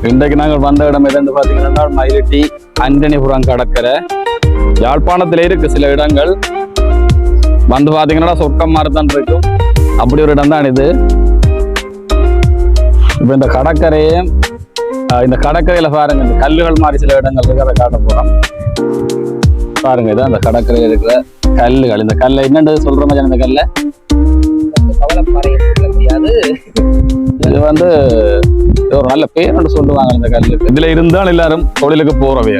இன்றைக்கு நாங்கள் வந்த இடம் எதுன்னு பார்த்தீங்கன்னா மயிலிட்டி அண்டனிபுரம் கடற்கரை. யாழ்ப்பாணத்தில் இருக்கு சில இடங்கள் வந்து பார்த்தீங்கன்னா சொர்க்கம் மாதிரி தான் இருக்கும். அப்படி ஒரு இடம் தான் இது. இப்போ இந்த கடற்கரையே இந்த கடற்கரையில பாருங்க, இந்த கல்லுகள் மாதிரி சில இடங்கள் இருக்கு, அதை காட்ட போறோம். பாருங்க, இதான் இந்த கடற்கரையில் இருக்கிற கல்லுகள். இந்த கல்லை என்னன்னு சொல்ற மாதிரி இந்த கல்லை முடியாது, இது வந்து ஒரு நல்ல பேர் சொல்லுவாங்க இந்த கல்லுக்கு. இதுல இருந்தால் எல்லாரும் தொழிலுக்கு போறவைய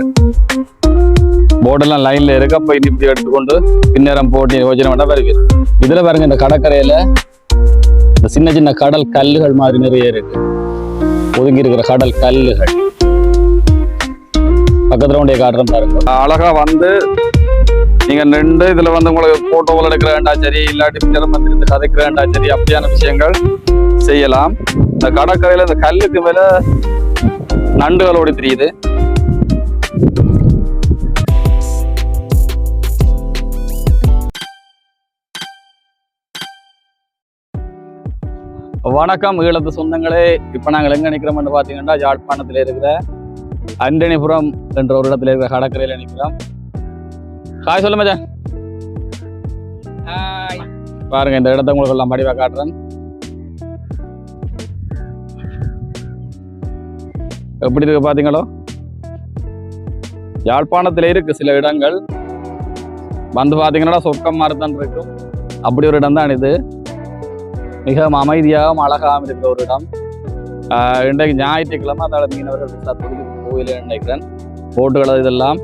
போர்டெல்லாம் லைன்ல இருக்கு. அப்ப இப்படி எடுத்துக்கொண்டு பின்னேரம் போட்டு யோஜனை பண்ண வருது. இதுல பாருங்க, இந்த கடற்கரையில இந்த சின்ன சின்ன கடல் கல்லுகள் மாதிரி நிறைய இருக்கு, ஒதுங்கி இருக்கிற கடல் கல்லுகள். பக்கத்துல உடைய காட்டுறோம் பாருங்க. அழகா வந்து நீங்க நின்று இதுல வந்து உங்களுக்கு போட்டோவில் எடுக்கிற வேண்டாம் சரி, இல்லாட்டி பின்னரம் வந்து கதைக்கிற வேண்டாம் சரி, அப்படியான விஷயங்கள் செய்யலாம். இந்த கடற்கரையில இந்த கல்லுக்கு மேல நண்டுகளோடு தெரியுது. வணக்கம் ஈழத்து சொந்தங்களே. இப்ப நாங்கள் எங்க நிக்கிறோம்னு பாத்தீங்கன்னா யாழ்ப்பாணத்துல இருக்கிற அண்டனிபுரம் என்ற ஒரு இடத்துல இருக்கிற கடற்கரையில நிக்கிறோம். ஹாய் சொல்ல மச்சான். பாருங்க, இந்த இடத்த உங்களுக்கு எல்லாம் படிவா காட்டுறேன். எப்படி இருக்கு பாத்தீங்களோ? யாழ்ப்பாணத்துல இருக்கு சில இடங்கள் வந்து பாத்தீங்கன்னா சொர்க்கம் மாதிரி தான் இருக்கும். அப்படி ஒரு இடம் தான் இது. மிகவும் அமைதியாகவும் அழகாகவும் இருக்கிற ஒரு இடம். இன்றைக்கு ஞாயிற்றுக்கிழமை, அதோட மீனவர்கள் கோயில நினைக்கிறேன். போட்டுகள் இதெல்லாம்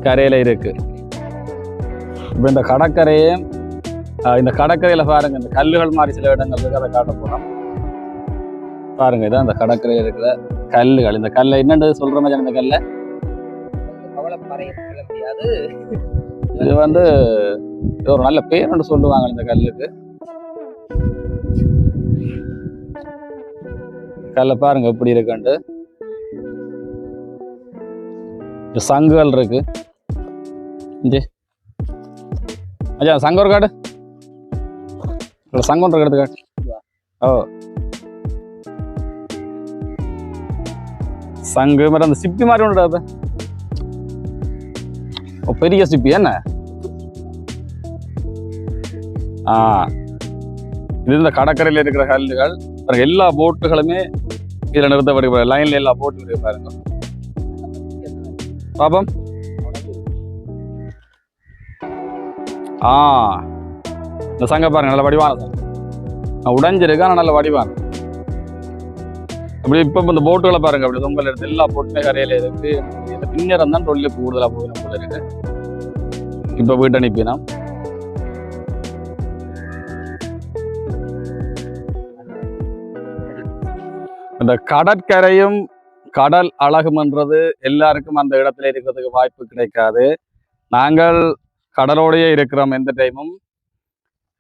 கரையில இருக்கு. இப்ப இந்த கடற்கரையே இந்த கடற்கரையில பாருங்க, இந்த கல்லுகள் மாதிரி சில இடங்கள் இருக்கு, அதை காட்ட போறோம். பாருங்க, இதான் இந்த கடற்கரையில இருக்கிற கல்லுகள். இந்த கல்லை என்னன்னு சொல்ற மாதிரி இந்த கல்லை முடியாது, இது வந்து ஒரு நல்ல பேர் சொல்லுவாங்க இந்த கல்லுக்கு. கல்ல பாருங்க எப்படி இருக்குன்ட்டு. சங்குகள் இருக்கு. அஜா சங்கம் ஒரு காட்டு, சங்கம் எடுத்து காட்டு. ஓ, சங்கு மாதிரி அந்த சிப்பி மாதிரி ஒன்று, பெரிய சிப்பி என்ன? இது இந்த கடற்கரையில் இருக்கிற கல்லுகள். எல்லா போட்டுகளுமே இதுல நிறுத்தப்பட்டு லைன்ல எல்லா போட்டு பாருங்க பாப்போம். இந்த சங்க பாருங்க, நல்ல வடிவான சங்கம். உடைஞ்சிருக்கு, ஆனால் நல்ல வடிவான. அப்படி இப்ப இந்த போட்டுகளை பாருங்க, அப்படி தொங்கல் எடுத்து எல்லா போட்டுமே கரையில இருக்கு. இந்த பின்னரம் தான் தொழிலுக்கு கூடுதலா போகணும் போல இருக்கு. இப்ப வீட்டு அனுப்பினா இந்த கடற்கரையும் கடல் அழகும்ன்றது எல்லாருக்கும் அந்த இடத்துல இருக்கிறதுக்கு வாய்ப்பு கிடைக்காது. நாங்கள் கடலோடையே இருக்கிறோம் எந்த டைமும்.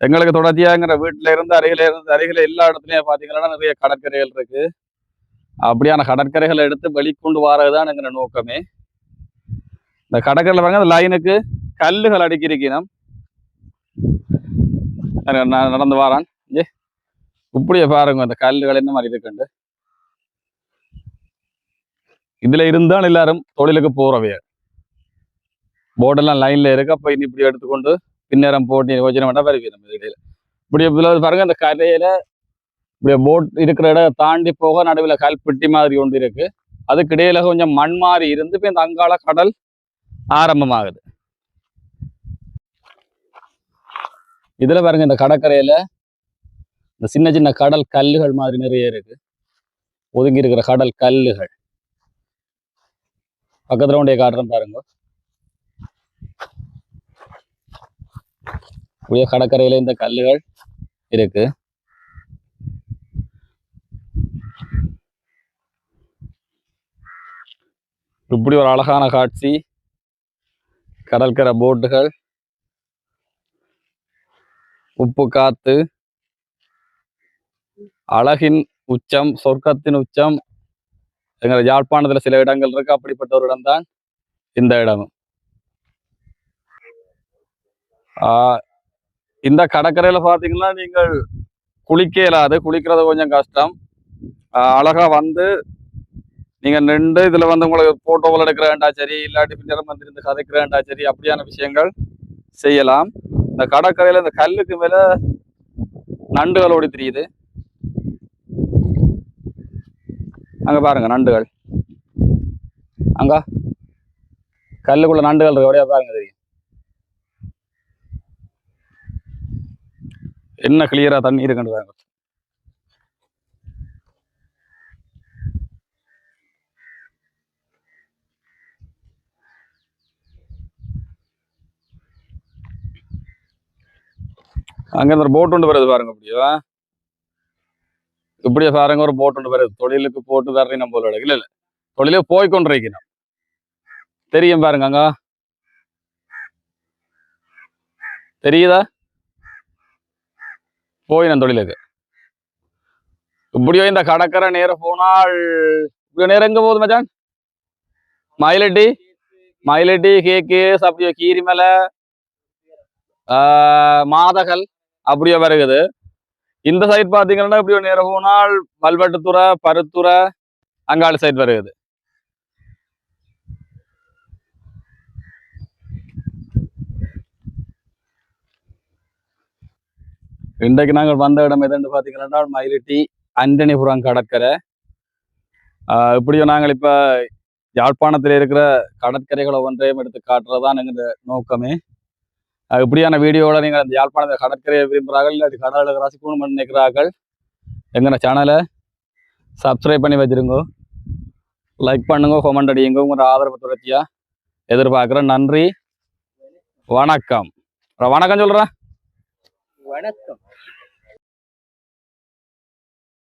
எங்களுக்கு தொடர்ச்சியாங்கிற வீட்டுல இருந்து அருகில எல்லா இடத்துலயும் பாத்தீங்கன்னா நிறைய கடற்கரைகள் இருக்கு. அப்படியான கடற்கரைகளை எடுத்து வெளிக்கொண்டு வரதுதான் எங்கிற நோக்கமே. இந்த கடற்கரையில பாருங்க, அந்த லைனுக்கு கல்லுகள் அடுக்கியிருக்கணும். நான் நடந்து வாரான். இப்படியே பாருங்க, அந்த கல்லுகள் என்ன மாதிரி இருக்குண்டு. இதுல இருந்தால் எல்லாரும் தொழிலுக்கு போறவைய போர்டெல்லாம் லைன்ல இருக்கு. அப்ப இப்படி எடுத்துக்கொண்டு பின்னேரம் போட்டு யோஜனை பண்ண வருவீங்க. நம்ம இடையில இப்படி பாருங்க, அந்த கரையில இப்படி போட் இருக்கிற இடம் தாண்டி போக நடுவில் கல்பெட்டி மாதிரி ஒன்று இருக்கு. அதுக்கு இடையில கொஞ்சம் மண் மாறி இருந்து இப்ப இந்த அங்காள கடல் ஆரம்பமாகுது. இதுல பாருங்க, இந்த கடற்கரையில இந்த சின்ன சின்ன கடல் கல்லுகள் மாதிரி நிறைய இருக்கு, ஒதுங்கி இருக்கிற கடல் கல்லுகள். பக்கத்துல உடைய காட்டுறேன் பாருங்க. புதிய கடற்கரையில இந்த கல்லுகள் இருக்கு. இப்படி ஒரு அழகான காட்சி. கடற்கரை போட்டுகள், உப்பு காத்து, அழகின் உச்சம், சொர்க்கத்தின் உச்சம். எங்க யாழ்ப்பாணத்துல சில இடங்கள் இருக்கு, அப்படிப்பட்ட ஒரு இடம் தான் இந்த இடம். இந்த கடற்கரையில பாத்தீங்கன்னா நீங்கள் குளிக்க இயலாது, குளிக்கிறது கொஞ்சம் கஷ்டம். அழகா வந்து நீங்க ரெண்டு இதுல வந்து உங்களுக்கு போட்டோவில் எடுக்கிறேன்டா சரி, இல்லாட்டி பின்னரம் வந்து இருந்து கதைக்கிறேன்டா சரி, அப்படியான விஷயங்கள் செய்யலாம். இந்த கடற்கரையில இந்த கல்லுக்கு மேல நண்டுகள் ஓடி தெரியுது. அங்க பாருங்க நண்டுகள், அங்க கல்லுக்குள்ள நண்டுகள் இருக்கு, அப்படியே பாருங்க தெரியும். என்ன கிளியரா தண்ணி இருக்குன்னு பாருங்க. அங்க இந்த போட் ஒன்று வருது பாருங்க. இப்படியே பாருங்க, ஒரு போட் ஒன்று வருது. தொழிலுக்கு போட்டு வர்றீங்க நம்ம போல இல்ல இல்ல, தொழிலே போய் கொண்டிருக்கணும். தெரியும் பாருங்க, அங்க தெரியுதா? போய் நான் தொழிலுக்கு இப்படியோ இந்த கடற்கரை நேரம் போனால் இப்படியோ நேரம் எங்க போகுது மச்சான்? மயிலட்டி, மயிலட்டி, கேகேஎஸ், அப்படியோ கீரிமலை, மாதகல் அப்படியோ வருகுது. இந்த சைட் பாத்தீங்கன்னா இப்படியோ நேரம் போனால் வல்வெட்டுத்துறை, பருத்துறை, அங்காள சைட் வருகுது. இன்றைக்கு நாங்கள் வந்த இடம் எதுன்னு பாத்தீங்கன்னா மயிலட்டி அண்டனிபுரம் கடற்கரை. இப்படியும் நாங்கள் இப்ப யாழ்ப்பாணத்தில் இருக்கிற கடற்கரைகளை ஒன்றையும் எடுத்து காட்டுறதுதான் எங்க நோக்கமே. இப்படியான வீடியோவில் நீங்கள் அந்த யாழ்ப்பாணத்தை கடற்கரையை விரும்புகிறார்கள், இல்லாட்டி கடலில் ரசிக்கணும்னு நினைக்கிறார்கள், எங்கள் சேனலை சப்ஸ்கிரைப் பண்ணி வச்சிருங்க, லைக் பண்ணுங்க, கமெண்ட் அடியுங்க. உங்களோட ஆதரவு தொடர்ச்சியாக எதிர்பார்க்குறேன். நன்றி, வணக்கம். வணக்கம் சொல்கிறேன். வணக்கம்.